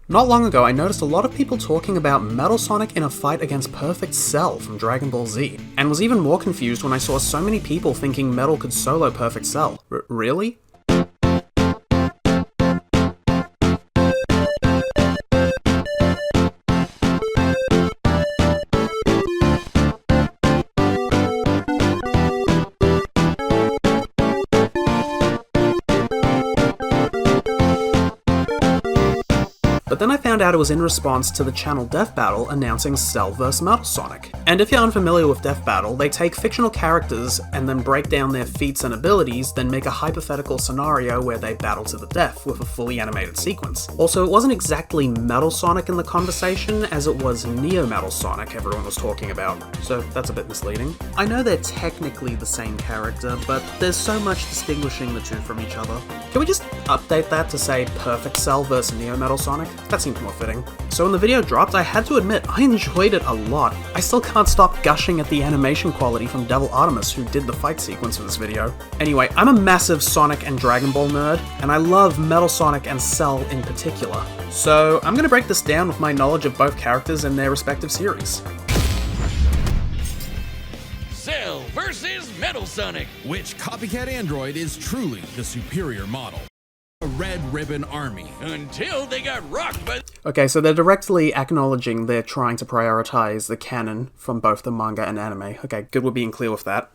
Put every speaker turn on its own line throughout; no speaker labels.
Not long ago, I noticed a lot of people talking about Metal Sonic in a fight against Perfect Cell from Dragon Ball Z, and was even more confused when I saw so many people thinking Metal could solo Perfect Cell. Really? But then I found out it was in response to the channel Deathbattle announcing Cell vs Metal Sonic. And if you're unfamiliar with Deathbattle, they take fictional characters and then break down their feats and abilities, then make a hypothetical scenario where they battle to the death with a fully animated sequence. Also, it wasn't exactly Metal Sonic in the conversation, as it was Neo Metal Sonic everyone was talking about, so that's a bit misleading. I know they're technically the same character, but there's so much distinguishing the two from each other. Can we just update that to say Perfect Cell vs Neo Metal Sonic? That seems more fitting. So when the video dropped, I had to admit, I enjoyed it a lot. I still can't stop gushing at the animation quality from Devil Artemis, who did the fight sequence for this video. Anyway, I'm a massive Sonic and Dragon Ball nerd, and I love Metal Sonic and Cell in particular. So I'm gonna break this down with my knowledge of both characters and their respective series.
Cell versus Metal Sonic.
Which copycat android is truly the superior model? A Red Ribbon Army.
Until they got rocked by...
Okay, so they're directly acknowledging they're trying to prioritize the canon from both the manga and anime. Okay, good, we're being clear with that.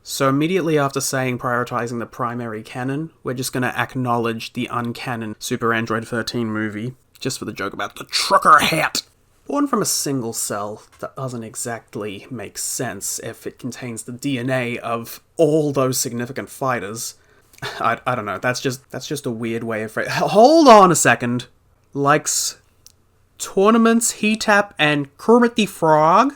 So immediately after saying prioritizing the primary canon, we're just gonna acknowledge the uncanon Super Android 13 movie, just for the joke about the trucker hat. Born from a single cell, that doesn't exactly make sense if it contains the DNA of all those significant fighters. I don't know, that's just a weird way of hold on a second. Likes tournaments, He-Tap, and Kermit the Frog?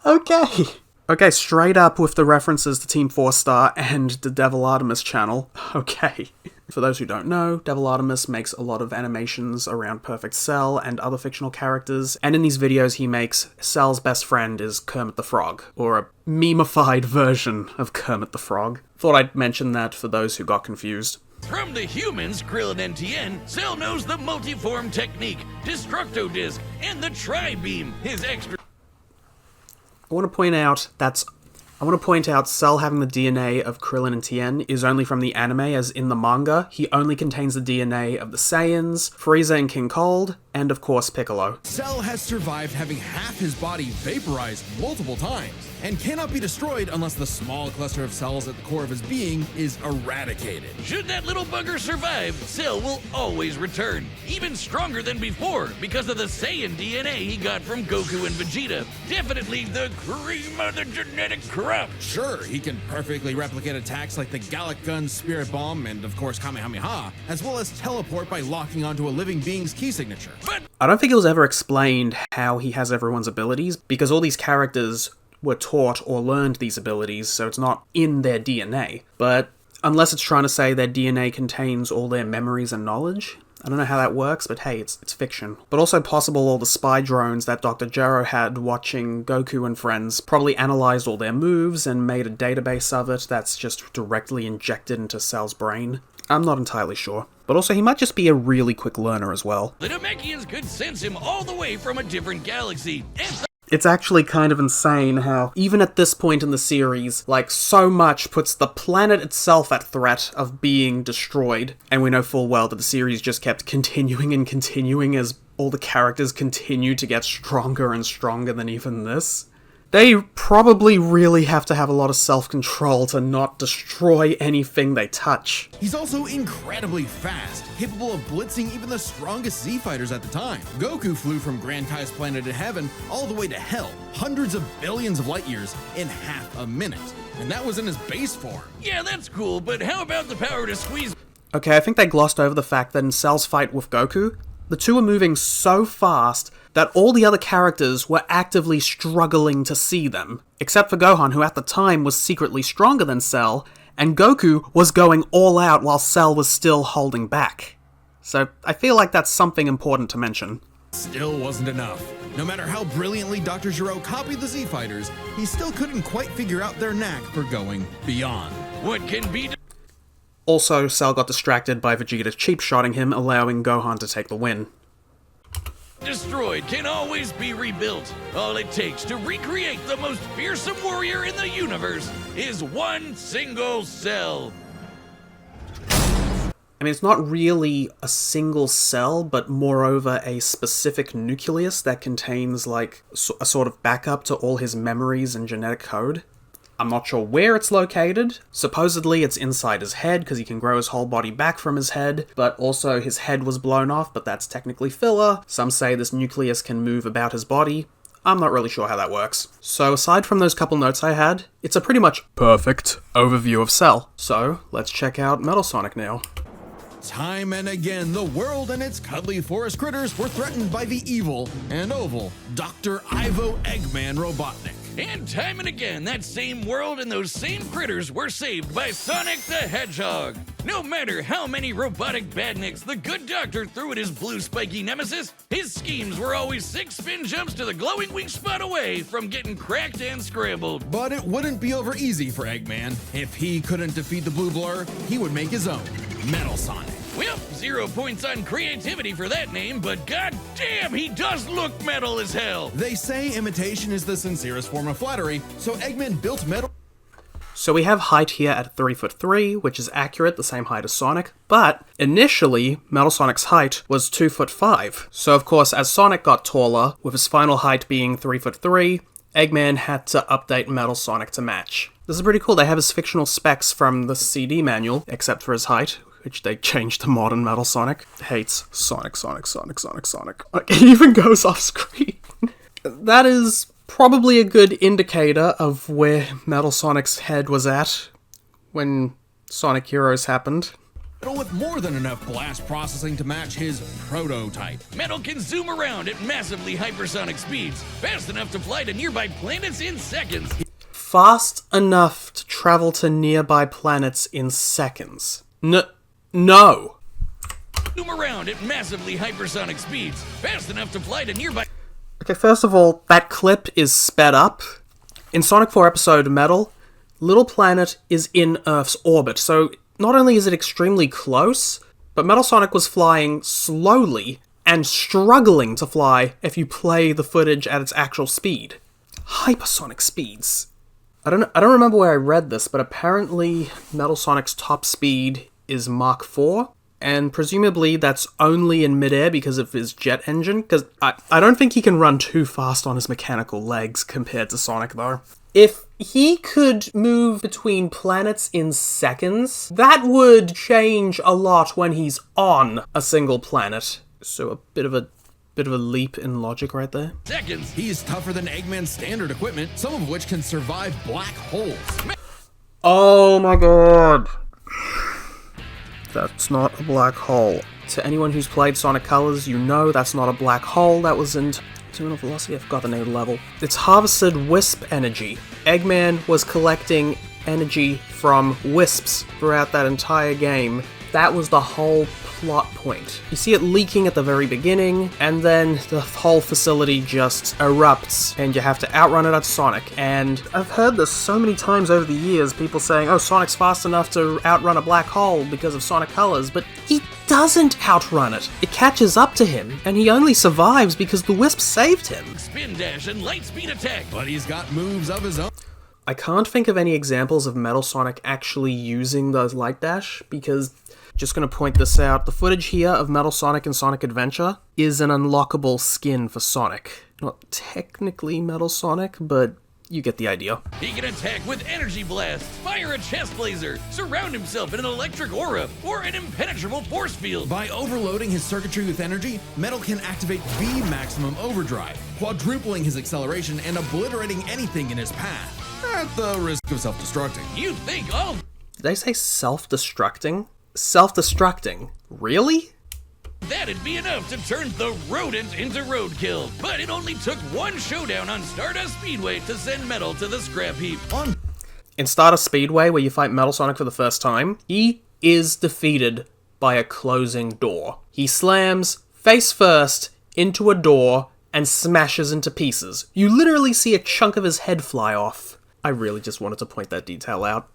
Okay, straight up with the references to Team 4-Star and the Devil Artemis channel. Okay. For those who don't know, Devil Artemis makes a lot of animations around Perfect Cell and other fictional characters, and in these videos he makes Cell's best friend is Kermit the Frog, or a meme-ified version of Kermit the Frog. Thought I'd mention that for those who got confused.
From the humans, Krillin and Tien, Cell knows the multiform technique, Destructo Disc, and the Tri-Beam, his extra...
I want to point out Cell having the DNA of Krillin and Tien is only from the anime, as in the manga, he only contains the DNA of the Saiyans, Frieza and King Cold, and of course Piccolo.
Cell has survived having half his body vaporized multiple times, and cannot be destroyed unless the small cluster of cells at the core of his being is eradicated.
Should that little bugger survive, Cell will always return, even stronger than before, because of the Saiyan DNA he got from Goku and Vegeta. Definitely the cream of the genetic crop.
Sure, he can perfectly replicate attacks like the Gallic Gun, Spirit Bomb, and of course Kamehameha, as well as teleport by locking onto a living being's key signature.
But
I don't think it was ever explained how he has everyone's abilities, because all these characters were taught or learned these abilities, so it's not in their DNA. But unless it's trying to say their DNA contains all their memories and knowledge, I don't know how that works, but hey, it's fiction. But also possible all the spy drones that Dr. Gero had watching Goku and friends probably analyzed all their moves and made a database of it that's just directly injected into Cell's brain. I'm not entirely sure. But also, he might just be a really quick learner as well.
the Namekians could sense him all the way from a different galaxy.
It's actually kind of insane how, even at this point in the series, like, so much puts the planet itself at threat of being destroyed, and we know full well that the series just kept continuing and continuing as all the characters continue to get stronger and stronger than even this. They probably really have to have a lot of self-control to not destroy anything they touch.
He's also incredibly fast, capable of blitzing even the strongest Z-fighters at the time. Goku flew from Grand Kai's planet of heaven all the way to hell, hundreds of billions of light years in half a minute. And that was in his base form.
Yeah, that's cool, but how about the power to squeeze...
Okay, I think they glossed over the fact that in Cell's fight with Goku, the two were moving so fast that all the other characters were actively struggling to see them, except for Gohan, who at the time was secretly stronger than Cell, and Goku was going all out while Cell was still holding back. So I feel like that's something important to mention.
Still wasn't enough. No matter how brilliantly Dr. Gero copied the Z-fighters, he still couldn't quite figure out their knack for going beyond.
What can be...
Also, Cell got distracted by Vegeta cheap-shotting him, allowing Gohan to take the win.
Destroyed can always be rebuilt. All it takes to recreate the most fearsome warrior in the universe is one single cell.
I mean, it's not really a single cell, but moreover a specific nucleus that contains, like, a sort of backup to all his memories and genetic code. I'm not sure where it's located. Supposedly it's inside his head, because he can grow his whole body back from his head, but also his head was blown off, but that's technically filler. Some say this nucleus can move about his body. I'm not really sure how that works. So aside from those couple notes I had, it's a pretty much perfect overview of Cell. So let's check out Metal Sonic now.
Time and again, the world and its cuddly forest critters were threatened by the evil and oval Dr. Ivo Eggman Robotnik.
And time and again, that same world and those same critters were saved by Sonic the Hedgehog. No matter how many robotic badniks the good doctor threw at his blue spiky nemesis, his schemes were always 6 spin jumps to the glowing wing spot away from getting cracked and scrambled.
But it wouldn't be over easy for Eggman. If he couldn't defeat the blue blur, he would make his own, Metal Sonic.
Well, 0 points on creativity for that name, but goddamn, he does look metal as hell.
They say imitation is the sincerest form of flattery, so Eggman built Metal.
So we have height here at 3'3", which is accurate, the same height as Sonic, but initially, Metal Sonic's height was 2'5". So of course, as Sonic got taller, with his final height being 3'3", Eggman had to update Metal Sonic to match. This is pretty cool. They have his fictional specs from the CD manual, except for his height, which they changed to modern Metal Sonic. Hates Sonic. Like, it even goes off screen. That is probably a good indicator of where Metal Sonic's head was at when Sonic Heroes happened.
Metal with more than enough blast processing to match his prototype.
Metal can zoom around at massively hypersonic speeds, fast enough to fly to nearby planets in seconds.
Fast enough to travel to nearby planets in seconds. No.
Zoom around at massively hypersonic speeds, fast enough to fly to nearby...
Okay, first of all, that clip is sped up. In Sonic 4 episode Metal, Little Planet is in Earth's orbit, so not only is it extremely close, but Metal Sonic was flying slowly and struggling to fly if you play the footage at its actual speed. Hypersonic speeds. I don't remember where I read this, but apparently Metal Sonic's top speed is Mach 4, and presumably that's only in midair because of his jet engine, because I don't think he can run too fast on his mechanical legs compared to Sonic, though. If he could move between planets in seconds, that would change a lot when he's on a single planet. So a bit of a leap in logic right there.
Seconds.
He's tougher than Eggman's standard equipment, some of which can survive black holes.
Oh my god. That's not a black hole. To anyone who's played Sonic Colors, you know that's not a black hole. That was in Terminal Velocity. I forgot the name of the level. It's harvested wisp energy. Eggman was collecting energy from wisps throughout that entire game. That was the whole plot point. You see it leaking at the very beginning, and then the whole facility just erupts, and you have to outrun it at Sonic. And I've heard this so many times over the years, people saying, oh, Sonic's fast enough to outrun a black hole because of Sonic Colors, but he doesn't outrun it. It catches up to him, and he only survives because the wisp saved him.
Spin dash and light speed attack.
But he's got moves of his own.
I can't think of any examples of Metal Sonic actually using those light dash, because... Just going to point this out, the footage here of Metal Sonic and Sonic Adventure is an unlockable skin for Sonic. Not technically Metal Sonic, but you get the idea.
He can attack with energy blast, fire a chest laser, surround himself in an electric aura, or an impenetrable force field.
By overloading his circuitry with energy, Metal can activate V Maximum Overdrive, quadrupling his acceleration and obliterating anything in his path, at the risk of self-destructing.
You think all...
Did they say self-destructing? Self-destructing? Really?
That'd be enough to turn the rodent into roadkill. But it only took one showdown on Stardust Speedway to send Metal to the scrap heap.
In Stardust Speedway, where you fight Metal Sonic for the first time, he is defeated by a closing door. He slams, face first, into a door and smashes into pieces. You literally see a chunk of his head fly off. I really just wanted to point that detail out.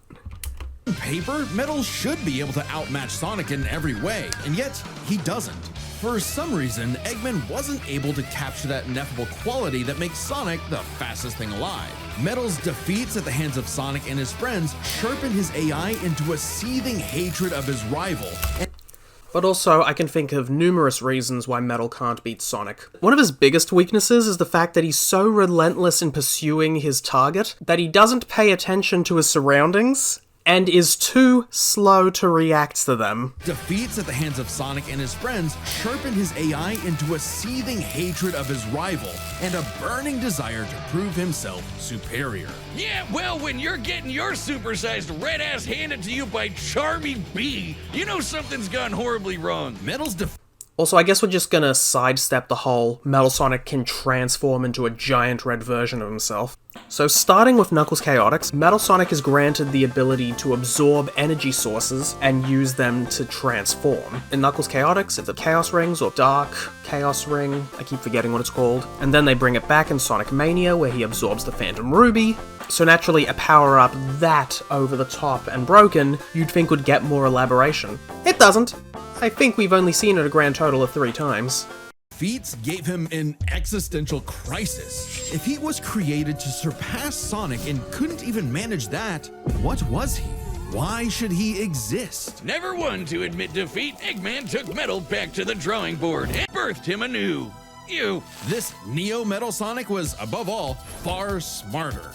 On paper, Metal should be able to outmatch Sonic in every way, and yet he doesn't. For some reason, Eggman wasn't able to capture that ineffable quality that makes Sonic the fastest thing alive. Metal's defeats at the hands of Sonic and his friends sharpened his AI into a seething hatred of his rival.
But also, I can think of numerous reasons why Metal can't beat Sonic. One of his biggest weaknesses is the fact that he's so relentless in pursuing his target that he doesn't pay attention to his surroundings and is too slow to react to them.
Defeats at the hands of Sonic and his friends sharpened his AI into a seething hatred of his rival and a burning desire to prove himself superior.
Yeah, well, when you're getting your supersized red ass handed to you by Charmy B, you know something's gone horribly wrong.
Metal's
Also, I guess we're just gonna sidestep the whole Metal Sonic can transform into a giant red version of himself. So starting with Knuckles Chaotix, Metal Sonic is granted the ability to absorb energy sources and use them to transform. In Knuckles Chaotix, it's the Chaos Rings or Dark Chaos Ring, I keep forgetting what it's called. And then they bring it back in Sonic Mania where he absorbs the Phantom Ruby. So naturally, a power-up that over the top and broken, you'd think would get more elaboration. It doesn't. I think we've only seen it a grand total of 3 times.
defeats gave him an existential crisis. If he was created to surpass Sonic and couldn't even manage that, what was he? Why should he exist?
Never one to admit defeat, Eggman took Metal back to the drawing board and birthed him anew.
This Neo Metal Sonic was, above all, far smarter.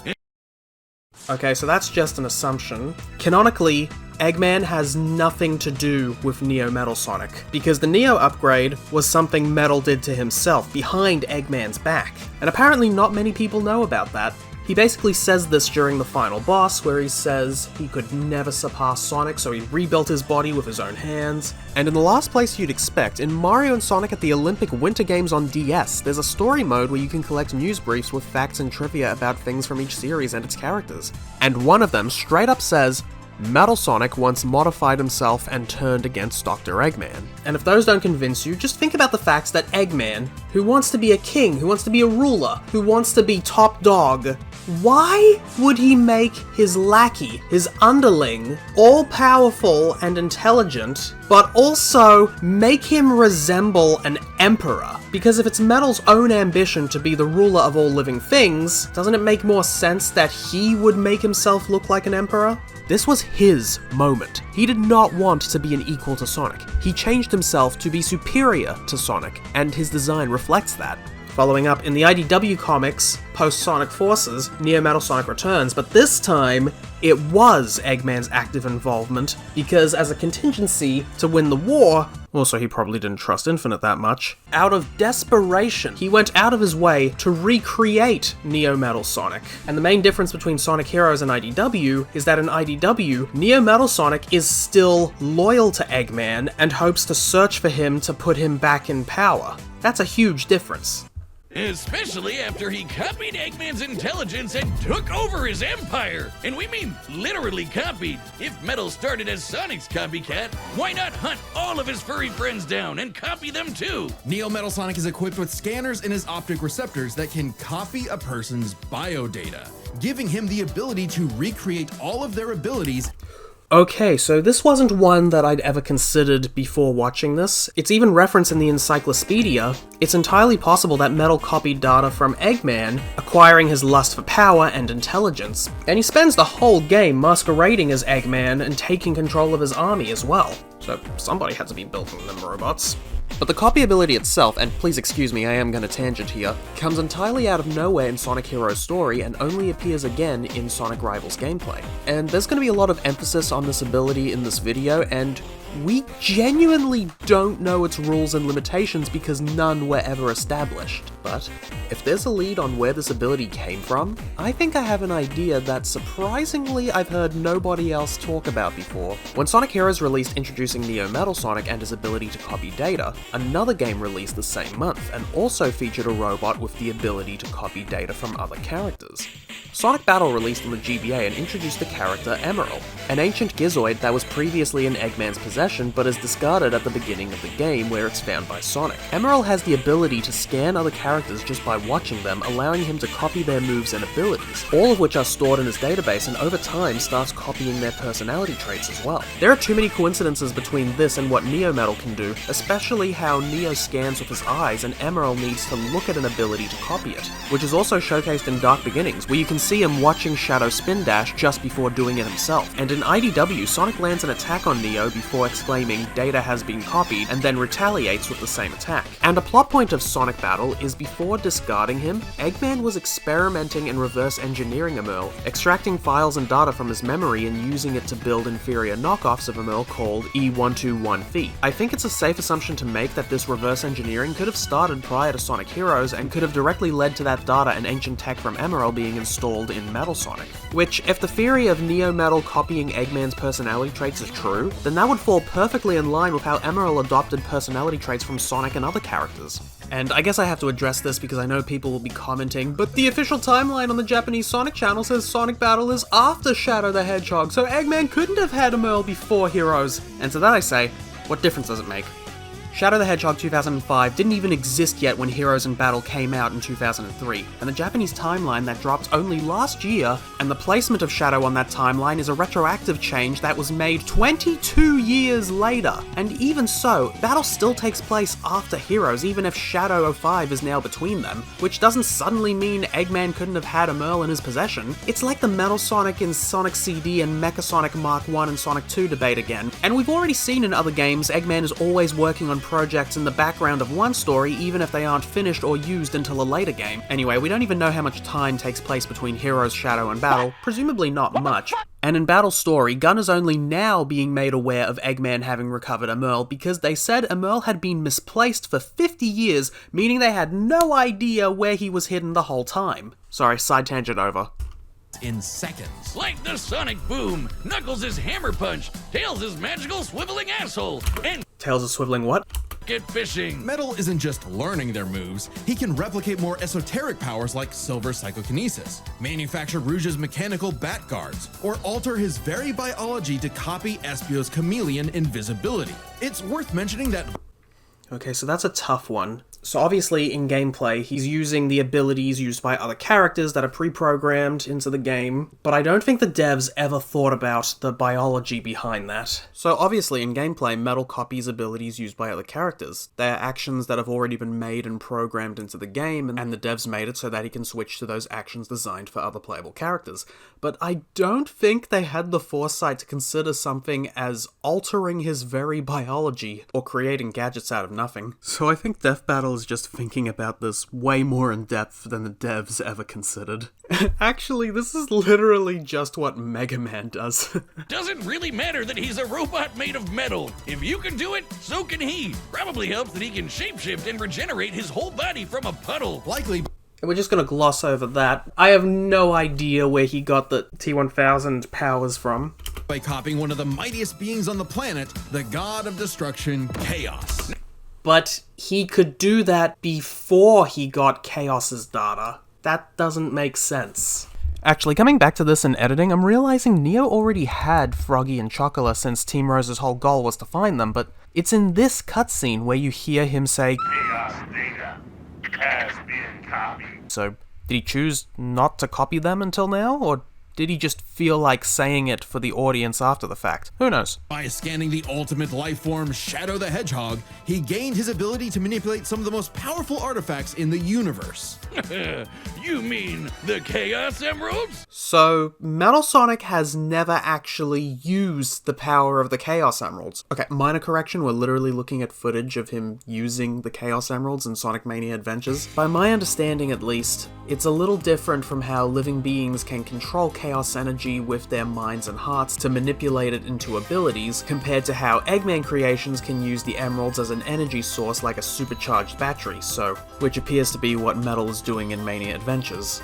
Okay, so that's just an assumption. Canonically, Eggman has nothing to do with Neo Metal Sonic, because the Neo upgrade was something Metal did to himself, behind Eggman's back. And apparently not many people know about that. He basically says this during the final boss, where he says he could never surpass Sonic, so he rebuilt his body with his own hands. And in the last place you'd expect, in Mario and Sonic at the Olympic Winter Games on DS, there's a story mode where you can collect news briefs with facts and trivia about things from each series and its characters. And one of them straight up says, Metal Sonic once modified himself and turned against Dr. Eggman. And if those don't convince you, just think about the facts that Eggman, who wants to be a king, who wants to be a ruler, who wants to be top dog, why would he make his lackey, his underling, all-powerful and intelligent, but also make him resemble an emperor? Because if it's Metal's own ambition to be the ruler of all living things, doesn't it make more sense that he would make himself look like an emperor? This was his moment. He did not want to be an equal to Sonic. He changed himself to be superior to Sonic, and his design reflects that. Following up, in the IDW comics, post-Sonic Forces, Neo Metal Sonic returns, but this time, it was Eggman's active involvement, because as a contingency to win the war, also he probably didn't trust Infinite that much, out of desperation, he went out of his way to recreate Neo Metal Sonic. And the main difference between Sonic Heroes and IDW is that in IDW, Neo Metal Sonic is still loyal to Eggman and hopes to search for him to put him back in power. That's a huge difference.
Especially after he copied Eggman's intelligence and took over his empire. And we mean literally copied. If Metal started as Sonic's copycat, why not hunt all of his furry friends down and copy them too?
Neo Metal Sonic is equipped with scanners in his optic receptors that can copy a person's biodata, giving him the ability to recreate all of their abilities.
Okay, so this wasn't one that I'd ever considered before watching this. It's even referenced in the Encyclopedia. It's entirely possible that Metal copied data from Eggman, acquiring his lust for power and intelligence, and he spends the whole game masquerading as Eggman and taking control of his army as well. So somebody had to be building them robots. But the copy ability itself, and please excuse me, I am going to tangent here, comes entirely out of nowhere in Sonic Heroes' story and only appears again in Sonic Rivals gameplay. And there's going to be a lot of emphasis on this ability in this video, and we genuinely don't know its rules and limitations because none were ever established. But if there's a lead on where this ability came from, I think I have an idea that surprisingly I've heard nobody else talk about before. When Sonic Heroes released introducing Neo Metal Sonic and his ability to copy data, another game released the same month and also featured a robot with the ability to copy data from other characters. Sonic Battle released on the GBA and introduced the character Emerald, an ancient Gizoid that was previously in Eggman's possession possession, but is discarded at the beginning of the game where it's found by Sonic. Emerald has the ability to scan other characters just by watching them, allowing him to copy their moves and abilities, all of which are stored in his database and over time starts copying their personality traits as well. There are too many coincidences between this and what Neo Metal can do, especially how Neo scans with his eyes and Emerald needs to look at an ability to copy it, which is also showcased in Dark Beginnings, where you can see him watching Shadow spin dash just before doing it himself. And in IDW, Sonic lands an attack on Neo before exclaiming "Data has been copied," and then retaliates with the same attack. And a plot point of Sonic Battle is before discarding him, Eggman was experimenting in reverse engineering Emerl, extracting files and data from his memory and using it to build inferior knockoffs of Emerl called E121V. I think it's a safe assumption to make that this reverse engineering could have started prior to Sonic Heroes and could have directly led to that data and ancient tech from Emerald being installed in Metal Sonic. Which, if the theory of Neo Metal copying Eggman's personality traits is true, then that would fall perfectly in line with how Emerald adopted personality traits from Sonic and other characters. And I guess I have to address this because I know people will be commenting, but the official timeline on the Japanese Sonic channel says Sonic Battle is after Shadow the Hedgehog, so Eggman couldn't have had Emerl before Heroes. And to that I say, what difference does it make? Shadow the Hedgehog 2005 didn't even exist yet when Heroes in Battle came out in 2003, and the Japanese timeline that dropped only last year, and the placement of Shadow on that timeline is a retroactive change that was made 22 years later. And even so, Battle still takes place after Heroes, even if Shadow 05 is now between them, which doesn't suddenly mean Eggman couldn't have had Emerl in his possession. It's like the Metal Sonic in Sonic CD and Mecha Sonic Mark 1 and Sonic 2 debate again, and we've already seen in other games Eggman is always working on projects in the background of one story even if they aren't finished or used until a later game. Anyway, we don't even know how much time takes place between Heroes, Shadow, and Battle, presumably not much. And in Battle's story, Gun is only now being made aware of Eggman having recovered Emerl because they said Emerl had been misplaced for 50 years, meaning they had no idea where he was hidden the whole time. Sorry, side tangent over.
In seconds.
Like the Sonic Boom, Knuckles' is Hammer Punch, Tails' is Magical Swiveling Asshole, and
Tails is swiveling what?
Get Fishing.
Metal isn't just learning their moves, he can replicate more esoteric powers like Silver Psychokinesis, manufacture Rouge's mechanical bat guards, or alter his very biology to copy Espio's chameleon invisibility. It's worth mentioning that...
Okay, so that's a tough one. So obviously in gameplay, he's using the abilities used by other characters that are pre-programmed into the game, but I don't think the devs ever thought about the biology behind that. So obviously in gameplay, Metal copies abilities used by other characters. They are actions that have already been made and programmed into the game, and the devs made it so that he can switch to those actions designed for other playable characters. But I don't think they had the foresight to consider something as altering his very biology, or creating gadgets out of nothing. So I think Deathbattle is just thinking about this way more in depth than the devs ever considered. Actually, this is literally just what Mega Man does.
Doesn't really matter that he's a robot made of metal. If you can do it, so can he. Probably helps that he can shapeshift and regenerate his whole body from a puddle.
Likely...
We're just gonna gloss over that. I have no idea where he got the T-1000 powers from.
by copying one of the mightiest beings on the planet, the god of destruction, Chaos.
But he could do that before he got Chaos's data. That doesn't make sense. Actually, coming back to this in editing, I'm realizing Neo already had Froggy and Chocola since Team Rose's whole goal was to find them, but it's in this cutscene where you hear him say,
Chaos data has been copied.
So, did he choose not to copy them until now, or did he just feel like saying it for the audience after the fact? Who knows?
By scanning the ultimate life form, Shadow the Hedgehog, he gained his ability to manipulate some of the most powerful artifacts in the universe.
You mean the Chaos Emeralds?
So, Metal Sonic has never actually used the power of the Chaos Emeralds. Okay, minor correction, we're literally looking at footage of him using the Chaos Emeralds in Sonic Mania Adventures. By my understanding at least, it's a little different from how living beings can control Chaos energy with their minds and hearts to manipulate it into abilities, compared to how Eggman creations can use the emeralds as an energy source like a supercharged battery, so, which appears to be what Metal is doing in Mania Adventures.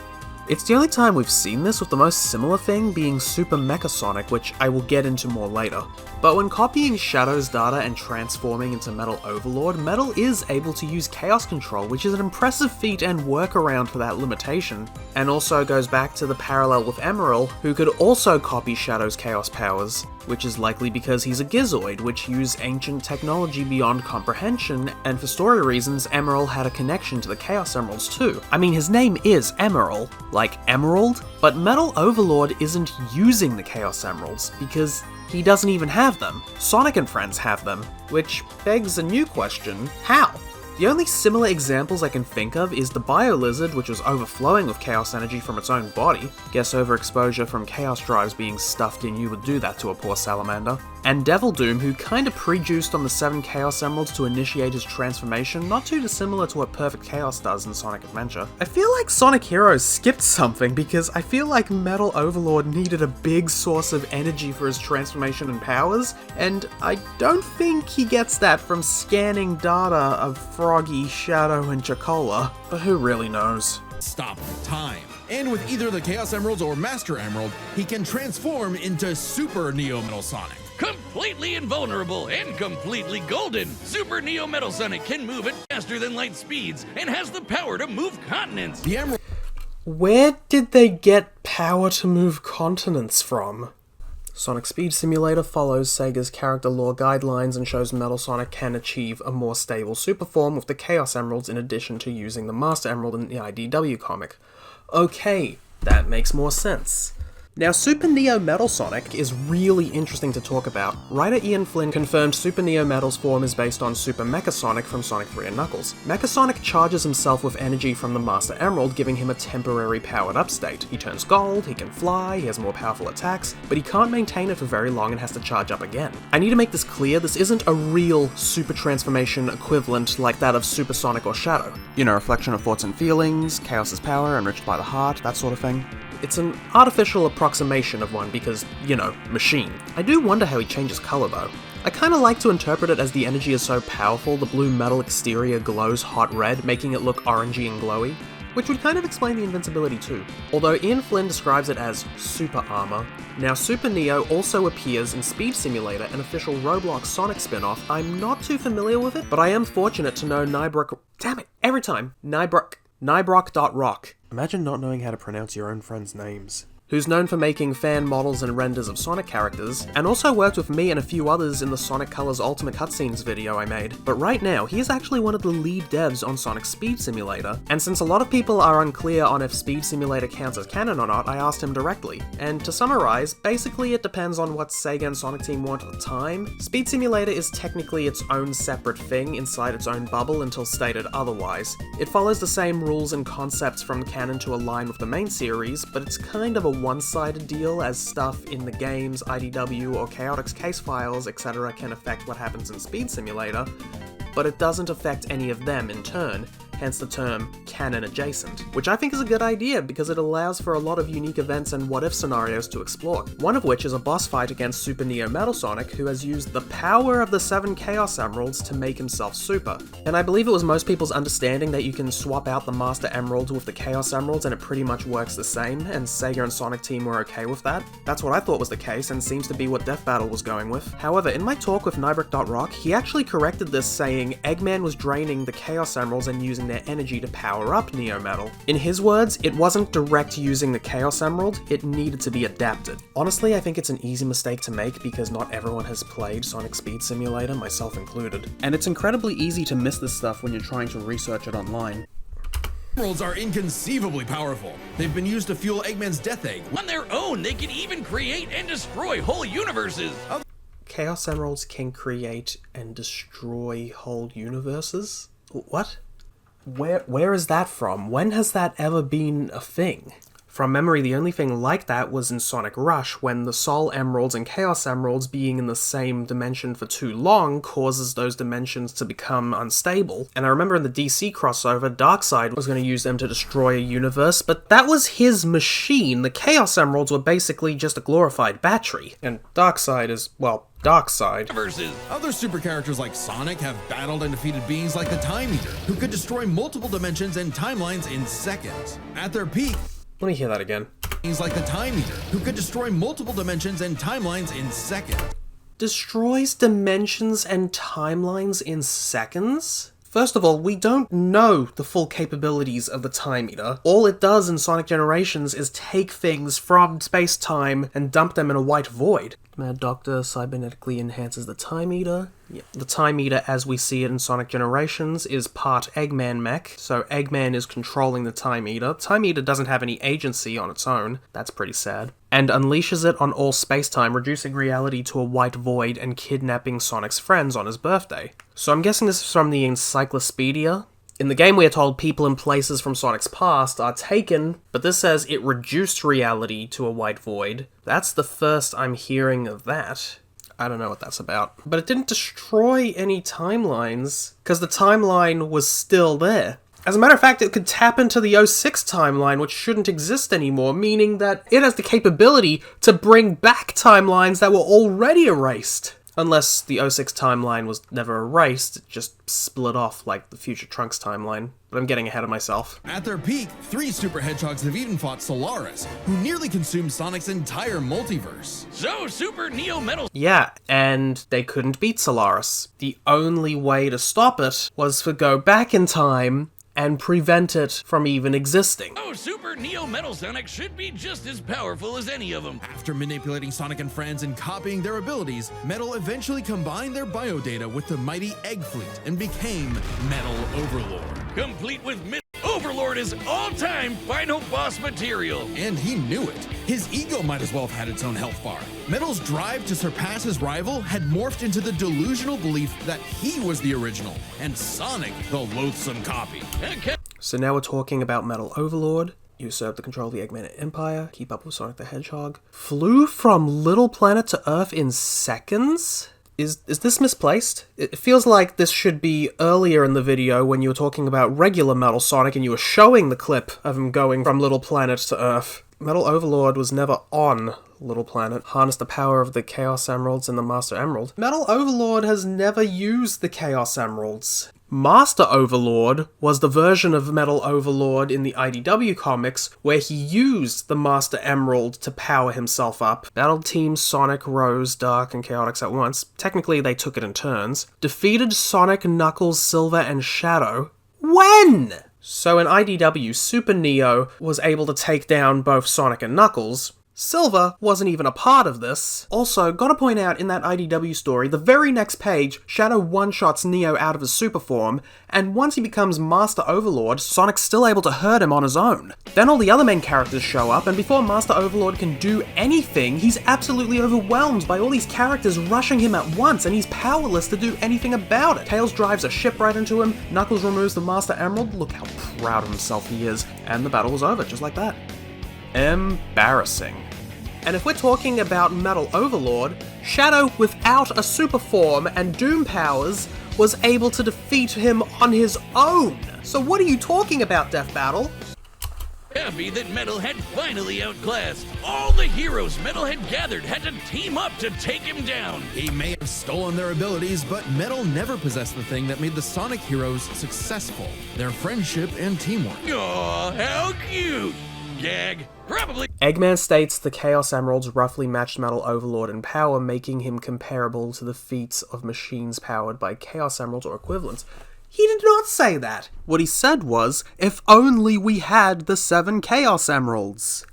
It's the only time we've seen this, with the most similar thing being Super Mechasonic, which I will get into more later. But when copying Shadow's data and transforming into Metal Overlord, Metal is able to use Chaos Control, which is an impressive feat and workaround for that limitation, and also goes back to the parallel with Emerald, who could also copy Shadow's Chaos powers, which is likely because he's a Gizoid, which used ancient technology beyond comprehension, and for story reasons, Emerald had a connection to the Chaos Emeralds too. I mean, his name is Emerald, like Emerald, but Metal Overlord isn't using the Chaos Emeralds, because he doesn't even have them. Sonic and friends have them, which begs a new question: how? The only similar examples I can think of is the Bio Lizard, which was overflowing with chaos energy from its own body. Guess overexposure from chaos drives being stuffed in you would do that to a poor salamander. And Devil Doom, who kinda pre-juiced on the 7 Chaos Emeralds to initiate his transformation, not too dissimilar to what Perfect Chaos does in Sonic Adventure. I feel like Sonic Heroes skipped something, because I feel like Metal Overlord needed a big source of energy for his transformation and powers, and I don't think he gets that from scanning data of Froggy, Shadow, and Chocola, but who really knows?
Stop time. And with either the Chaos Emeralds or Master Emerald, he can transform into Super Neo Metal Sonic.
Completely invulnerable and completely golden, Super Neo Metal Sonic can move at faster than light speeds and has the power to move continents.
The Emerald.
Where did they get power to move continents from? Sonic Speed Simulator follows Sega's character lore guidelines and shows Metal Sonic can achieve a more stable super form with the Chaos Emeralds in addition to using the Master Emerald in the IDW comic. Okay, that makes more sense. Now, Super Neo Metal Sonic is really interesting to talk about. Writer Ian Flynn confirmed Super Neo Metal's form is based on Super Mechasonic from Sonic 3 and Knuckles. Mechasonic charges himself with energy from the Master Emerald, giving him a temporary powered up state. He turns gold, he can fly, he has more powerful attacks, but he can't maintain it for very long and has to charge up again. I need to make this clear, this isn't a real super transformation equivalent like that of Super Sonic or Shadow. You know, reflection of thoughts and feelings, Chaos's power, enriched by the heart, that sort of thing. It's an artificial approximation of one because, you know, machine. I do wonder how he changes colour though. I kinda like to interpret it as the energy is so powerful the blue metal exterior glows hot red, making it look orangey and glowy, which would kind of explain the invincibility too. Although Ian Flynn describes it as super armor. Now, Super Neo also appears in Speed Simulator, an official Roblox Sonic spin-off. I'm not too familiar with it, but I am fortunate to know Nybrock.rock. Imagine not knowing how to pronounce your own friends' names. Who's known for making fan models and renders of Sonic characters, and also worked with me and a few others in the Sonic Colors Ultimate Cutscenes video I made. But right now, he is actually one of the lead devs on Sonic Speed Simulator, and since a lot of people are unclear on if Speed Simulator counts as canon or not, I asked him directly. And to summarize, basically it depends on what Sega and Sonic Team want at the time. Speed Simulator is technically its own separate thing inside its own bubble until stated otherwise. It follows the same rules and concepts from canon to align with the main series, but it's kind of a one-sided deal, as stuff in the games, IDW, or Chaotix case files, etc. can affect what happens in Speed Simulator, but it doesn't affect any of them in turn, hence the term canon adjacent, which I think is a good idea because it allows for a lot of unique events and what-if scenarios to explore, one of which is a boss fight against Super Neo Metal Sonic, who has used the power of the 7 Chaos Emeralds to make himself super. And I believe it was most people's understanding that you can swap out the Master Emerald with the Chaos Emeralds and it pretty much works the same, and Sega and Sonic Team were okay with that. That's what I thought was the case, and seems to be what Deathbattle was going with. However, in my talk with Nybrock.rock, he actually corrected this, saying Eggman was draining the Chaos Emeralds and using their energy to power up Neo Metal. In his words, it wasn't direct using the Chaos Emerald, it needed to be adapted. Honestly, I think it's an easy mistake to make because not everyone has played Sonic Speed Simulator, myself included. And it's incredibly easy to miss this stuff when you're trying to research it online.
Emeralds are inconceivably powerful. They've been used to fuel Eggman's Death Egg.
On their own, they can even create and destroy whole universes.
Chaos Emeralds can create and destroy whole universes? What? Where is that from? When has that ever been a thing? From memory, the only thing like that was in Sonic Rush, when the Soul Emeralds and Chaos Emeralds being in the same dimension for too long causes those dimensions to become unstable. And I remember in the DC crossover, Darkseid was going to use them to destroy a universe, but that was his machine. The Chaos Emeralds were basically just a glorified battery. And Darkseid is, well, Darkseid.
Versus
Other super characters like Sonic have battled and defeated beings like the Time Eater, who could destroy multiple dimensions and timelines in seconds. At their peak,
Let me hear that again.
Things like the Time Eater, who could destroy multiple dimensions and timelines in seconds.
Destroys dimensions and timelines in seconds? First of all, we don't know the full capabilities of the Time Eater. All it does in Sonic Generations is take things from space-time and dump them in a white void. Mad Doctor cybernetically enhances the Time Eater. Yeah. The Time Eater, as we see it in Sonic Generations, is part Eggman mech, so Eggman is controlling the Time Eater. Time Eater doesn't have any agency on its own. That's pretty sad. And unleashes it on all space-time, reducing reality to a white void and kidnapping Sonic's friends on his birthday. So I'm guessing this is from the Encyclopedia. In the game we are told people and places from Sonic's past are taken, but this says it reduced reality to a white void. That's the first I'm hearing of that. I don't know what that's about. But it didn't destroy any timelines, because the timeline was still there. As a matter of fact, it could tap into the 06 timeline, which shouldn't exist anymore, meaning that it has the capability to bring back timelines that were already erased. Unless the 06 timeline was never erased, it just split off like the Future Trunks timeline. But I'm getting ahead of myself.
At their peak, 3 Super Hedgehogs have even fought Solaris, who nearly consumed Sonic's entire multiverse.
So, Super Neo Metal...
Yeah, and they couldn't beat Solaris. The only way to stop it was to go back in time and prevent it from even existing.
Oh, Super Neo Metal Sonic should be just as powerful as any of them.
After manipulating Sonic and friends and copying their abilities, Metal eventually combined their biodata with the mighty Egg Fleet and became Metal Overlord.
Complete with Overlord is all-time final boss material.
And he knew it. His ego might as well have had its own health bar. Metal's drive to surpass his rival had morphed into the delusional belief that he was the original, and Sonic the loathsome copy.
Okay.
So now we're talking about Metal Overlord. Usurped the control of the Eggman Empire, keep up with Sonic the Hedgehog. Flew from Little Planet to Earth in seconds? Is this misplaced? It feels like this should be earlier in the video when you were talking about regular Metal Sonic and you were showing the clip of him going from Little Planet to Earth. Metal Overlord was never on Little Planet. Harnessed the power of the Chaos Emeralds and the Master Emerald. Metal Overlord has never used the Chaos Emeralds. Master Overlord was the version of Metal Overlord in the IDW comics where he used the Master Emerald to power himself up. Battled Team Sonic, Rose, Dark, and Chaotix at once. Technically, they took it in turns. Defeated Sonic, Knuckles, Silver, and Shadow. When? So in IDW, Super Neo was able to take down both Sonic and Knuckles. Silver wasn't even a part of this. Also, gotta point out in that IDW story, the very next page, Shadow one-shots Neo out of his super form, and once he becomes Master Overlord, Sonic's still able to hurt him on his own. Then all the other main characters show up, and before Master Overlord can do anything, he's absolutely overwhelmed by all these characters rushing him at once, and he's powerless to do anything about it. Tails drives a ship right into him, Knuckles removes the Master Emerald, look how proud of himself he is, and the battle was over, just like that. Embarrassing. And if we're talking about Metal Overlord, Shadow without a super form and Doom powers was able to defeat him on his own. So what are you talking about, Deathbattle?
Happy that Metal had finally outclassed. All the heroes Metal had gathered had to team up to take him down.
He may have stolen their abilities, but Metal never possessed the thing that made the Sonic heroes successful: their friendship and teamwork.
Aw, how cute! Gag. Probably.
Eggman states the Chaos Emeralds roughly matched Metal Overlord in power, making him comparable to the feats of machines powered by Chaos Emeralds or equivalents. He did not say that. What he said was, if only we had the 7 Chaos Emeralds.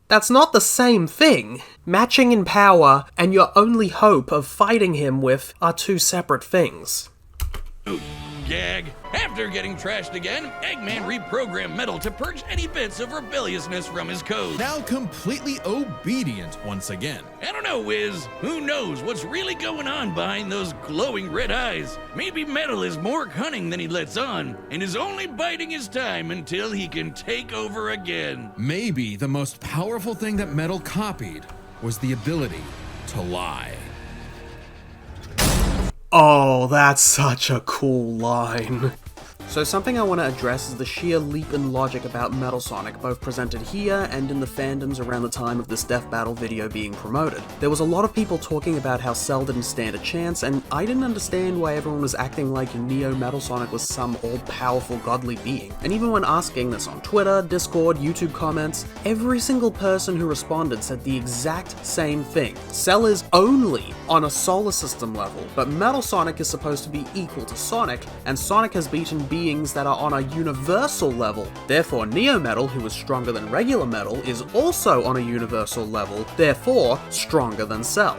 That's not the same thing. Matching in power and your only hope of fighting him with are two separate things.
Gag. After getting trashed again, Eggman reprogrammed Metal to purge any bits of rebelliousness from his code.
Now completely obedient once again.
I don't know, Wiz. Who knows what's really going on behind those glowing red eyes? Maybe Metal is more cunning than he lets on, and is only biding his time until he can take over again.
Maybe the most powerful thing that Metal copied was the ability to lie.
Oh, that's such a cool line. So something I want to address is the sheer leap in logic about Metal Sonic, both presented here and in the fandoms around the time of this Death Battle video being promoted. There was a lot of people talking about how Cell didn't stand a chance, and I didn't understand why everyone was acting like Neo Metal Sonic was some all-powerful godly being. And even when asking this on Twitter, Discord, YouTube comments, every single person who responded said the exact same thing. Cell is only on a solar system level, but Metal Sonic is supposed to be equal to Sonic, and Sonic has beaten beings that are on a universal level. Therefore, Neo Metal, who is stronger than regular Metal, is also on a universal level, therefore stronger than Cell.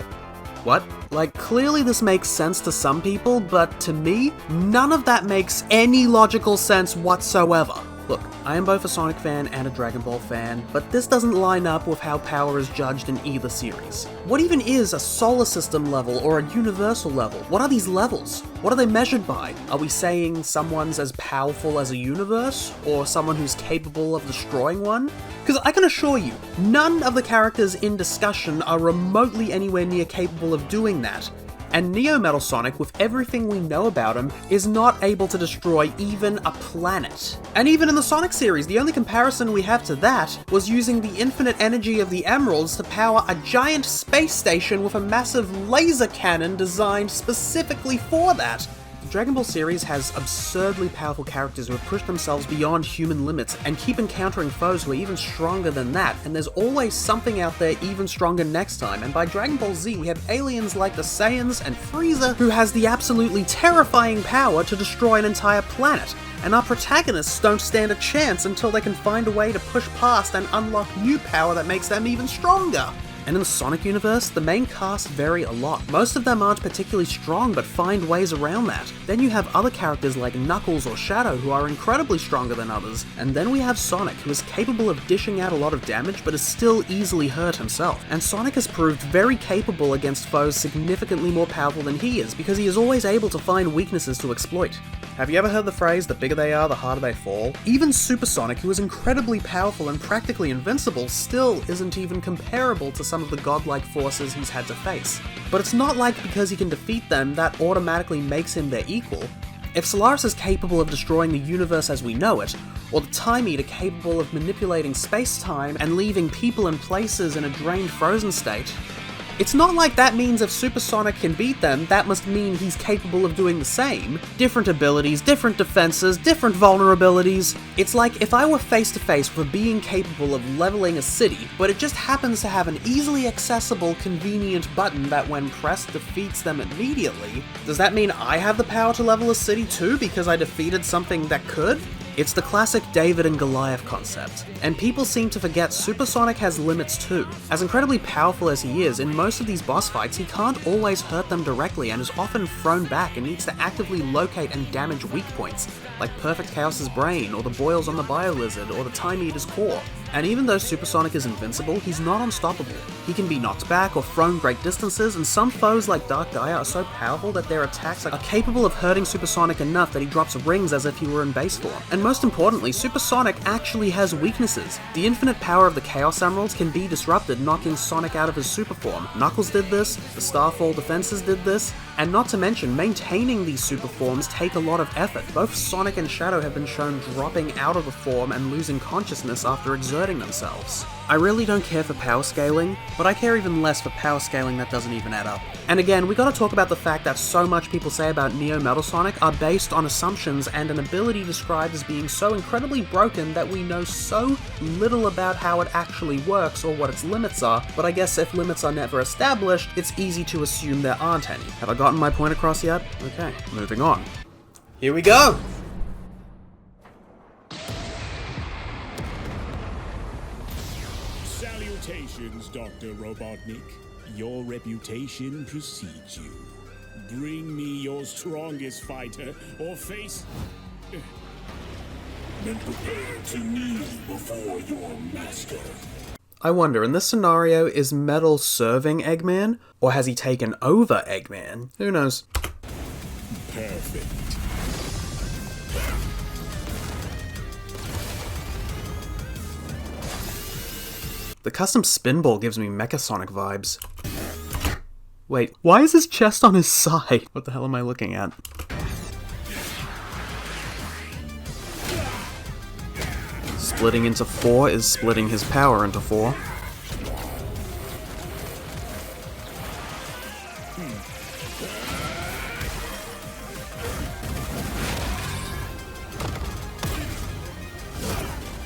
What? Like, clearly this makes sense to some people, but to me, none of that makes any logical sense whatsoever. Look, I am both a Sonic fan and a Dragon Ball fan, but this doesn't line up with how power is judged in either series. What even is a solar system level or a universal level? What are these levels? What are they measured by? Are we saying someone's as powerful as a universe, or someone who's capable of destroying one? Because I can assure you, none of the characters in discussion are remotely anywhere near capable of doing that. And Neo Metal Sonic, with everything we know about him, is not able to destroy even a planet. And even in the Sonic series, the only comparison we have to that was using the infinite energy of the Emeralds to power a giant space station with a massive laser cannon designed specifically for that. The Dragon Ball series has absurdly powerful characters who have pushed themselves beyond human limits and keep encountering foes who are even stronger than that, and there's always something out there even stronger next time, and by Dragon Ball Z we have aliens like the Saiyans and Frieza who has the absolutely terrifying power to destroy an entire planet, and our protagonists don't stand a chance until they can find a way to push past and unlock new power that makes them even stronger. And in the Sonic universe, the main cast vary a lot. Most of them aren't particularly strong, but find ways around that. Then you have other characters like Knuckles or Shadow who are incredibly stronger than others. And then we have Sonic, who is capable of dishing out a lot of damage, but is still easily hurt himself. And Sonic has proved very capable against foes significantly more powerful than he is, because he is always able to find weaknesses to exploit. Have you ever heard the phrase, the bigger they are, the harder they fall? Even Super Sonic, who is incredibly powerful and practically invincible, still isn't even comparable to some of the godlike forces he's had to face. But it's not like because he can defeat them, that automatically makes him their equal. If Solaris is capable of destroying the universe as we know it, or the Time Eater capable of manipulating space-time and leaving people and places in a drained frozen state, it's not like that means if Super Sonic can beat them, that must mean he's capable of doing the same. Different abilities, different defenses, different vulnerabilities. It's like if I were face to face with a being capable of leveling a city, but it just happens to have an easily accessible, convenient button that when pressed defeats them immediately. Does that mean I have the power to level a city too because I defeated something that could? It's the classic David and Goliath concept, and people seem to forget Super Sonic has limits too. As incredibly powerful as he is, in most of these boss fights he can't always hurt them directly and is often thrown back and needs to actively locate and damage weak points, like Perfect Chaos's brain, or the boils on the Bio-Lizard, or the Time Eater's core. And even though Super Sonic is invincible, he's not unstoppable. He can be knocked back or thrown great distances, and some foes like Dark Gaia are so powerful that their attacks are capable of hurting Super Sonic enough that he drops rings as if he were in base form. And most importantly, Super Sonic actually has weaknesses. The infinite power of the Chaos Emeralds can be disrupted, knocking Sonic out of his super form. Knuckles did this, the Starfall defenses did this, and not to mention, maintaining these super forms take a lot of effort. Both Sonic and Shadow have been shown dropping out of the form and losing consciousness after exerting themselves. I really don't care for power scaling, but I care even less for power scaling that doesn't even add up. And again, we gotta talk about the fact that so much people say about Neo Metal Sonic are based on assumptions and an ability described as being so incredibly broken that we know so little about how it actually works or what its limits are, but I guess if limits are never established, it's easy to assume there aren't any. Have I gotten my point across yet? Okay, moving on. Here we go!
Salutations, Dr. Robotnik. Your reputation precedes you. Bring me your strongest fighter, or face... and prepare to kneel before your master.
I wonder, in this scenario, is Metal serving Eggman, or has he taken over Eggman? Who knows?
Perfect.
The custom spinball gives me Mecha Sonic vibes. Wait, why is his chest on his side? What the hell am I looking at? Splitting into 4 is splitting his power into 4.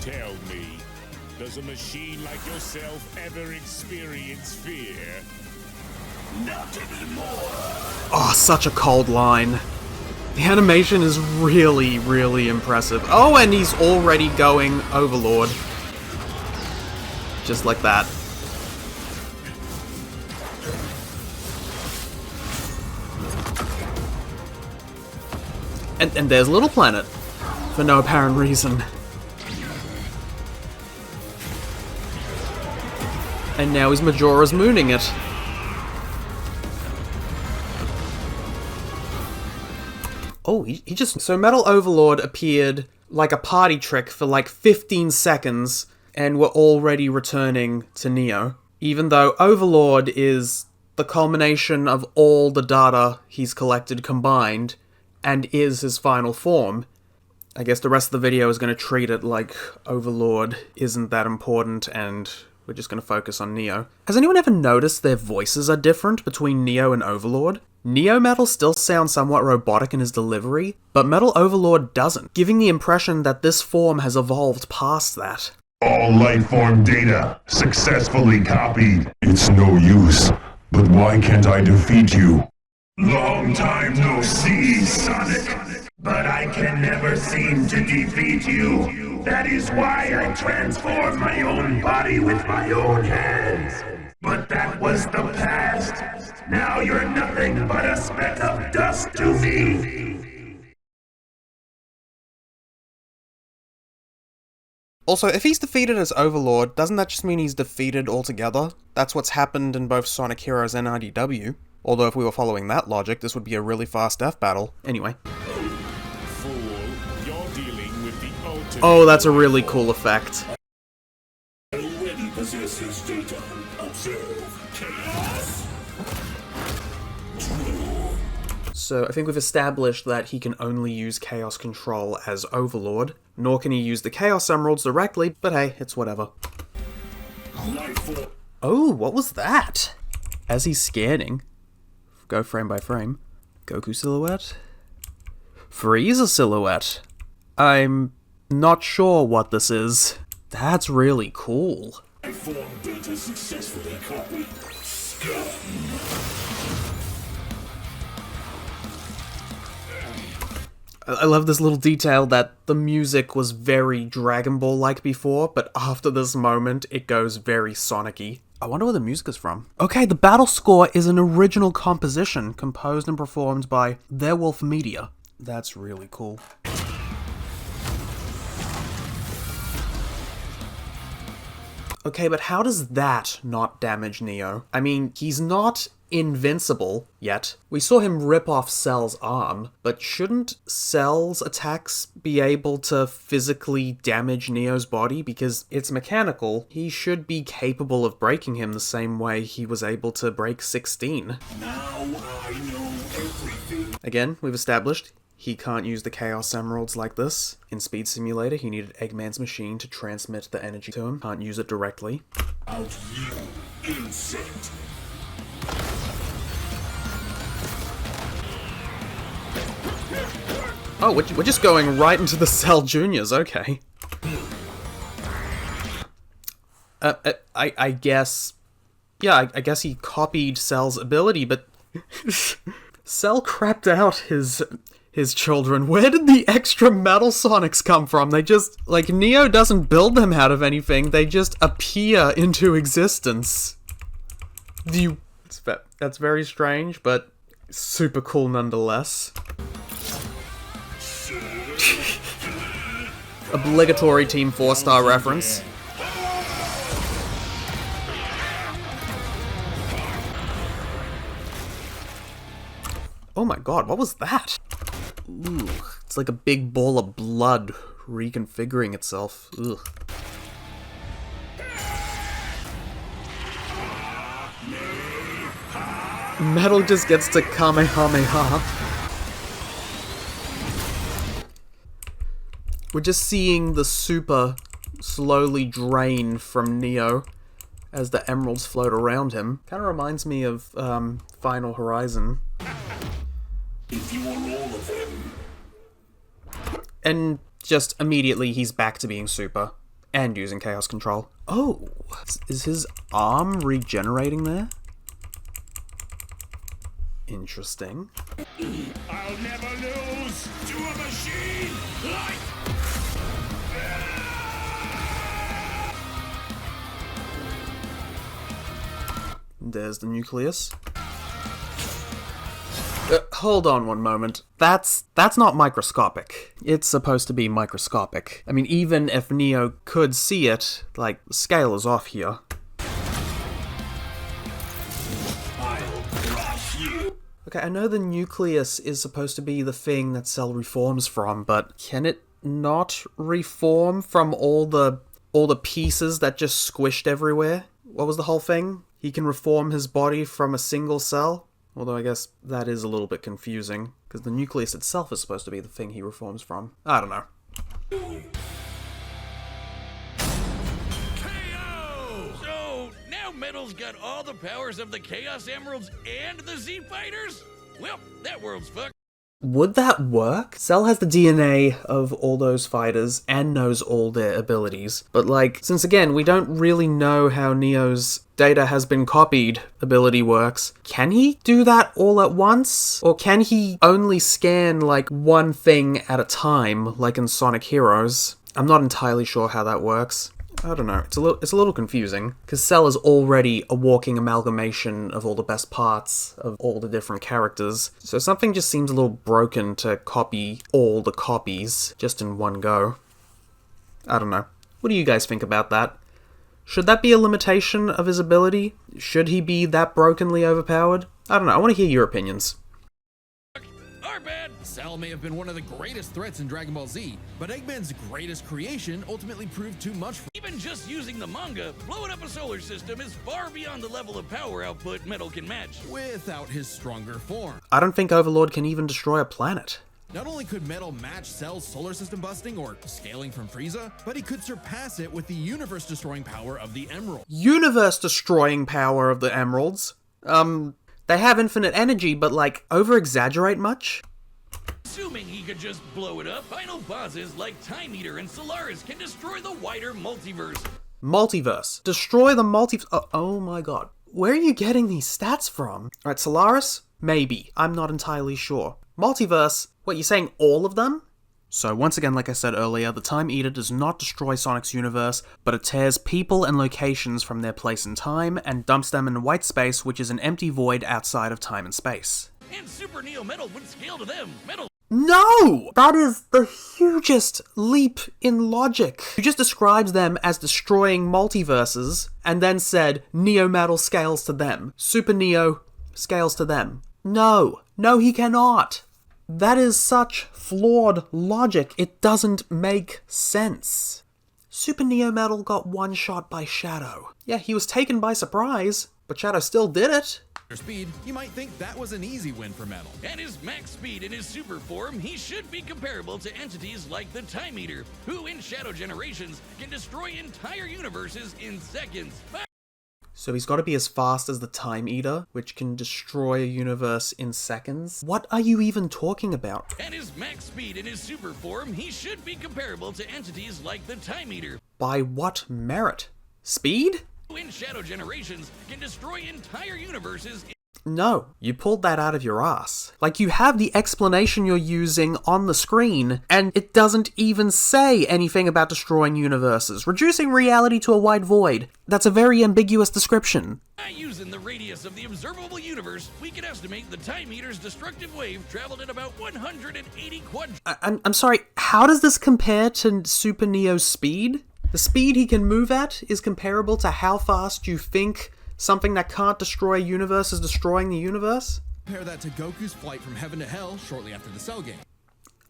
Tell me, does a machine like yourself ever experience fear? Not anymore.
Oh, such a cold line. The animation is really, really impressive. Oh, and he's already going Overlord. Just like that. And there's Little Planet. For no apparent reason. And now his Majora's mooning it. Oh, he just... So Metal Overlord appeared like a party trick for like 15 seconds, and we're already returning to Neo. Even though Overlord is the culmination of all the data he's collected combined, and is his final form. I guess the rest of the video is going to treat it like Overlord isn't that important, and we're just going to focus on Neo. Has anyone ever noticed their voices are different between Neo and Overlord? Neo Metal still sounds somewhat robotic in his delivery, but Metal Overlord doesn't, giving the impression that this form has evolved past that.
All lifeform data successfully copied. It's no use, but why can't I defeat you? Long time no see, Sonic. But I can never seem to defeat you. That is why I transform my own body with my own hands. But that was the past. Now you're nothing but a speck of dust to me.
Also, if he's defeated as Overlord, doesn't that just mean he's defeated altogether? That's what's happened in both Sonic Heroes and IDW. Although if we were following that logic, this would be a really fast death battle. Anyway.
Fool, you're dealing with the ultimate.
Oh, that's a really cool effect.
Already possesses data. Observe chaos.
So I think we've established that he can only use Chaos Control as Overlord, nor can he use the Chaos Emeralds directly, but hey, it's whatever. Oh, what was that? As he's scanning, go frame by frame, Goku silhouette, Frieza silhouette. I'm not sure what this is. That's really cool.
Form data successfully copied.
I love this little detail that the music was very Dragon Ball-like before, but after this moment, it goes very Sonic-y. I wonder where the music is from. Okay, the battle score is an original composition composed and performed by Werewolf Media. That's really cool. Okay, but how does that not damage Neo? I mean, he's not invincible yet. We saw him rip off Cell's arm, but shouldn't Cell's attacks be able to physically damage Neo's body? Because it's mechanical, he should be capable of breaking him the same way he was able to break 16.
Now I know everything.
Again, we've established he can't use the Chaos Emeralds like this. In Speed Simulator, he needed Eggman's machine to transmit the energy to him. Can't use it directly.
Out you, insect.
Oh, we're just going right into the Cell Juniors, okay. I guess... Yeah, I guess he copied Cell's ability, but... Cell crapped out his children. Where did the extra Metal Sonics come from? They just... Like, Neo doesn't build them out of anything, they just appear into existence. That's very strange, but super cool nonetheless. Obligatory Team 4-star reference. Oh my god, what was that? Ooh, it's like a big ball of blood reconfiguring itself. Ugh. Metal just gets to Kamehameha. We're just seeing the super slowly drain from Neo as the emeralds float around him. Kind of reminds me of Final Horizon.
If you are all of them.
And just immediately he's back to being super and using Chaos Control. Oh, is his arm regenerating there? Interesting.
I'll never lose to a machine like...
There's the nucleus. Hold on one moment. That's not microscopic. It's supposed to be microscopic. I mean, even if Neo could see it, like, the scale is off here.
I'll crush you.
Okay, I know the nucleus is supposed to be the thing that Cell reforms from, but can it not reform from all the pieces that just squished everywhere? What was the whole thing? He can reform his body from a single cell? Although I guess that is a little bit confusing, because the nucleus itself is supposed to be the thing he reforms from. I don't know.
KO! So, now Metal's got all the powers of the Chaos Emeralds and the Z-Fighters? Well, that world's fucked.
Would that work? Cell has the DNA of all those fighters and knows all their abilities. But like, since again, we don't really know how Neo's data has been copied ability works, can he do that all at once? Or can he only scan like one thing at a time, like in Sonic Heroes? I'm not entirely sure how that works. I don't know, it's a little confusing, because Cell is already a walking amalgamation of all the best parts of all the different characters, so something just seems a little broken to copy all the copies just in one go. I don't know. What do you guys think about that? Should that be a limitation of his ability? Should he be that brokenly overpowered? I don't know, I want to hear your opinions.
Our bad.
Cell may have been one of the greatest threats in Dragon Ball Z, but Eggman's greatest creation ultimately proved too much for
Even just using the manga, blowing up a solar system is far beyond the level of power output Metal can match.
without his stronger form.
I don't think Overlord can even destroy a planet.
Not only could Metal match Cell's solar system busting or scaling from Frieza, but he could surpass it with the universe-destroying power of the Emerald.
Universe-destroying power of the emeralds? They have infinite energy, but like, over-exaggerate much?
Assuming he could just blow it up, final bosses like Time Eater and Solaris can destroy the wider multiverse.
Multiverse. Destroy the oh my god. Where are you getting these stats from? Alright, Solaris? Maybe. I'm not entirely sure. Multiverse? What, you're saying all of them? So once again, like I said earlier, the Time Eater does not destroy Sonic's universe, but it tears people and locations from their place in time and dumps them in white space, which is an empty void outside of time and space.
And Super Neo Metal would scale to them. Metal.
No! That is the hugest leap in logic. You just described them as destroying multiverses, and then said Neo Metal scales to them. Super Neo scales to them. No. No, he cannot. That is such flawed logic, it doesn't make sense. Super Neo Metal got one shot by Shadow. Yeah, he was taken by surprise, but Shadow still did it.
Speed, you might think that was an easy win for Metal.
At his max speed in his super form, he should be comparable to entities like the Time Eater, who in Shadow Generations can destroy entire universes in seconds.
So he's got to be as fast as the Time Eater, which can destroy a universe in seconds? What are you even talking about?
At his max speed in his super form, he should be comparable to entities like the Time Eater,
By what merit? Speed?
who in Shadow Generations can destroy entire universes in
No, you pulled that out of your ass. Like, you have the explanation you're using on the screen, and it doesn't even say anything about destroying universes, reducing reality to a white void. That's a very ambiguous description.
By using the radius of the observable universe, we can estimate the Time Eater's destructive wave traveled at about 180
I'm sorry, how does this compare to Super Neo's speed? The speed he can move at is comparable to how fast you think something that can't destroy a universe is destroying the universe?
Compare that to Goku's flight from heaven to hell shortly after the Cell game.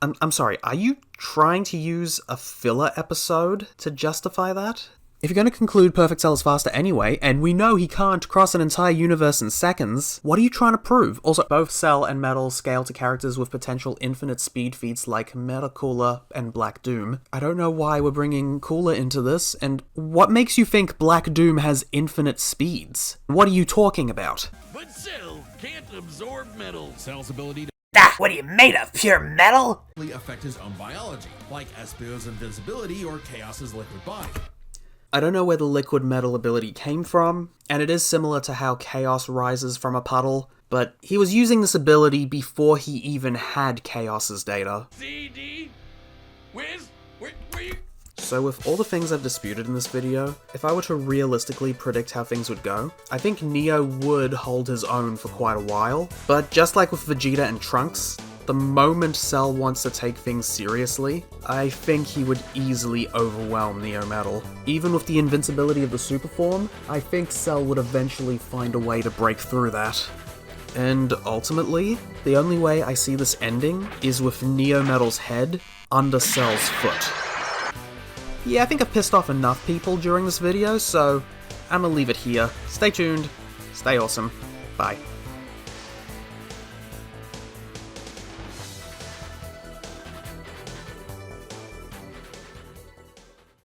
I'm sorry, are you trying to use a filler episode to justify that? If you're going to conclude Perfect Cell is faster anyway, and we know he can't cross an entire universe in seconds, what are you trying to prove? Also, both Cell and Metal scale to characters with potential infinite speed feats like Metal Cooler and Black Doom. I don't know why we're bringing Cooler into this, and what makes you think Black Doom has infinite speeds? What are you talking about?
But Cell can't absorb metal.
Cell's ability to
What are you made of? Pure metal?
affect his own biology, like Espio's invincibility or Chaos's liquid body.
I don't know where the liquid metal ability came from, and it is similar to how Chaos rises from a puddle, but he was using this ability before he even had Chaos's data.
CD? Wiz? Where you?
So with all the things I've disputed in this video, if I were to realistically predict how things would go, I think Neo would hold his own for quite a while, but just like with Vegeta and Trunks, the moment Cell wants to take things seriously, I think he would easily overwhelm Neo Metal. Even with the invincibility of the super form, I think Cell would eventually find a way to break through that. And ultimately, the only way I see this ending is with Neo Metal's head under Cell's foot. Yeah, I think I've pissed off enough people during this video, so I'm gonna leave it here. Stay tuned, stay awesome, bye.